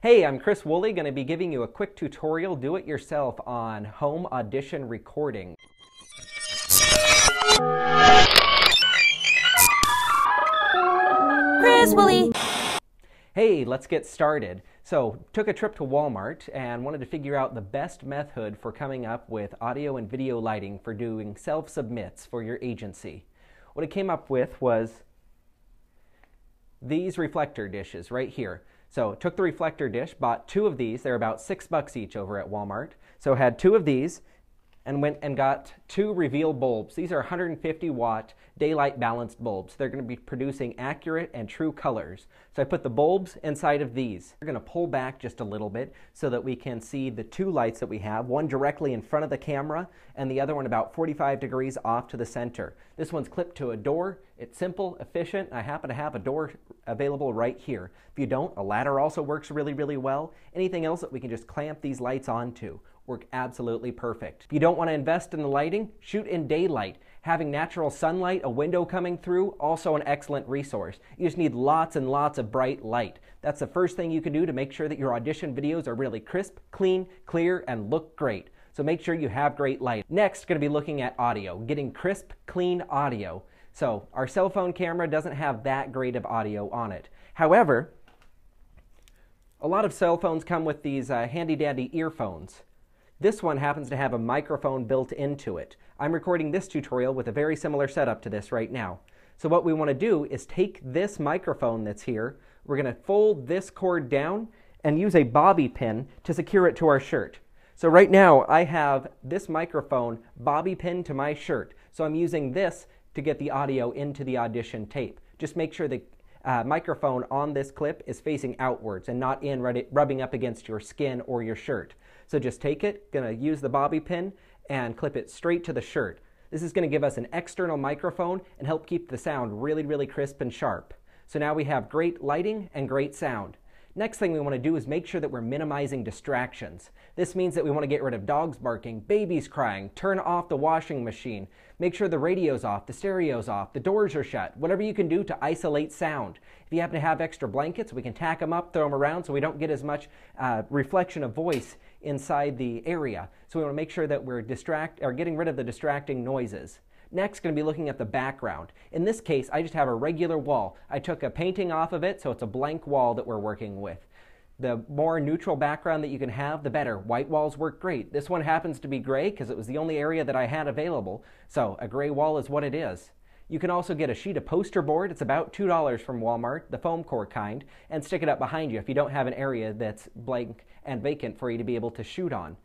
Hey, I'm Chris Woolley, going to be giving you a quick tutorial do-it-yourself on home audition recording. Chris Woolley! Hey, let's get started. So, took a trip to Walmart and wanted to figure out the best method for coming up with audio and video lighting for doing self-submits for your agency. What I came up with was these reflector dishes right here. So took the reflector dish, bought two of these. They're about $6 each over at Walmart. So had two of these and went and got two reveal bulbs. These are 150 watt daylight balanced bulbs. They're going to be producing accurate and true colors. So I put the bulbs inside of these. We're going to pull back just a little bit so that we can see the two lights that we have, one directly in front of the camera and the other one about 45 degrees off to the center. This one's clipped to a door. It's simple, efficient. I happen to have a door available right here. If you don't, a ladder also works really well. Anything else that we can just clamp these lights onto work absolutely perfect. If you don't want to invest in the lighting, shoot in daylight. Having natural sunlight, a window coming through, also an excellent resource. You just need lots and lots of bright light. That's the first thing you can do to make sure that your audition videos are really crisp, clean, clear, and look great. So make sure you have great light. Next, going to be looking at audio, getting crisp, clean audio. So our cell phone camera doesn't have that great of audio on it. However, a lot of cell phones come with these handy-dandy earphones. This one happens to have a microphone built into it. I'm recording this tutorial with a very similar setup to this right now. So what we want to do is take this microphone that's here, we're going to fold this cord down and use a bobby pin to secure it to our shirt. So right now I have this microphone bobby pinned to my shirt. So I'm using this to get the audio into the audition tape. Just make sure the microphone on this clip is facing outwards and not rubbing up against your skin or your shirt. So just take it, gonna use the bobby pin and clip it straight to the shirt. This is gonna give us an external microphone and help keep the sound really crisp and sharp. So now we have great lighting and great sound. Next thing we want to do is make sure that we're minimizing distractions. This means that we want to get rid of dogs barking, babies crying, turn off the washing machine, make sure the radio's off, the stereo's off, the doors are shut, whatever you can do to isolate sound. If you happen to have extra blankets, we can tack them up, throw them around so we don't get as much reflection of voice inside the area. So we want to make sure that we're getting rid of the distracting noises. Next, going to be looking at the background. In this case, I just have a regular wall. I took a painting off of it, so it's a blank wall that we're working with. The more neutral background that you can have, the better. White walls work great. This one happens to be gray because it was the only area that I had available, so a gray wall is what it is. You can also get a sheet of poster board. It's about $2 from Walmart, the foam core kind, and stick it up behind you if you don't have an area that's blank and vacant for you to be able to shoot on.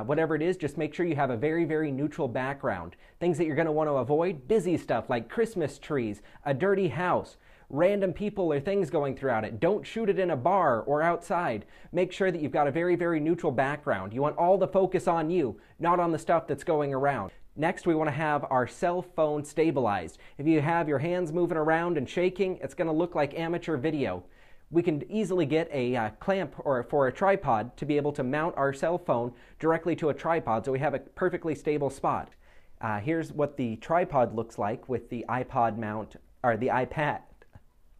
Whatever it is, just make sure you have a very neutral background. Things that you're going to want to avoid, busy stuff like Christmas trees, a dirty house, random people or things going throughout it. Don't shoot it in a bar or outside. Make sure that you've got a very neutral background. You want all the focus on you, not on the stuff that's going around. Next, we want to have our cell phone stabilized. If you have your hands moving around and shaking, it's going to look like amateur video. We can easily get a clamp for a tripod to be able to mount our cell phone directly to a tripod so we have a perfectly stable spot. Here's what the tripod looks like with the iPod mount, or the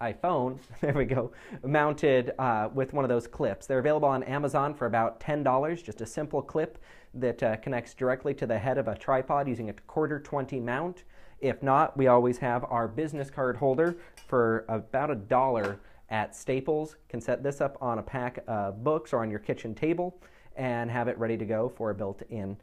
iPhone, there we go, mounted with one of those clips. They're available on Amazon for about $10, just a simple clip that connects directly to the head of a tripod using a 1/4-20 mount. If not, we always have our business card holder for about $1 at Staples. Can set this up on a pack of books or on your kitchen table and have it ready to go for a built-in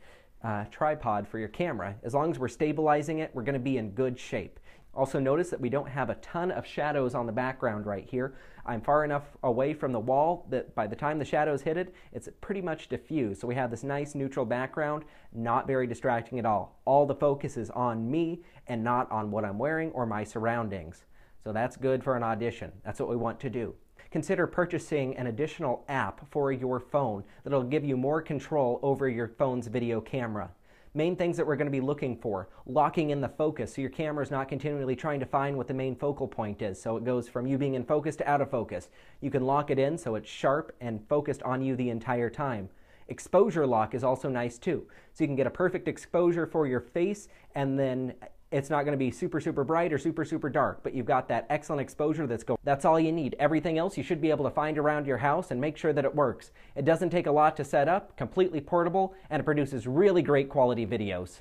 tripod for your camera. As long as we're stabilizing it, we're going to be in good shape. Also notice that we don't have a ton of shadows on the background right here. I'm far enough away from the wall that by the time the shadows hit it, it's pretty much diffused. So we have this nice neutral background, not very distracting at all. All the focus is on me and not on what I'm wearing or my surroundings. So that's good for an audition. That's what we want to do. Consider purchasing an additional app for your phone that'll give you more control over your phone's video camera. Main things that we're going to be looking for: locking in the focus so your camera's not continually trying to find what the main focal point is, so it goes from you being in focus to out of focus. You can lock it in so it's sharp and focused on you the entire time. Exposure lock is also nice too, so you can get a perfect exposure for your face and then It's not going to be super, super bright or super, super dark, but you've got that excellent exposure that's all you need. Everything else you should be able to find around your house and make sure that it works. It doesn't take a lot to set up, completely portable, and it produces really great quality videos.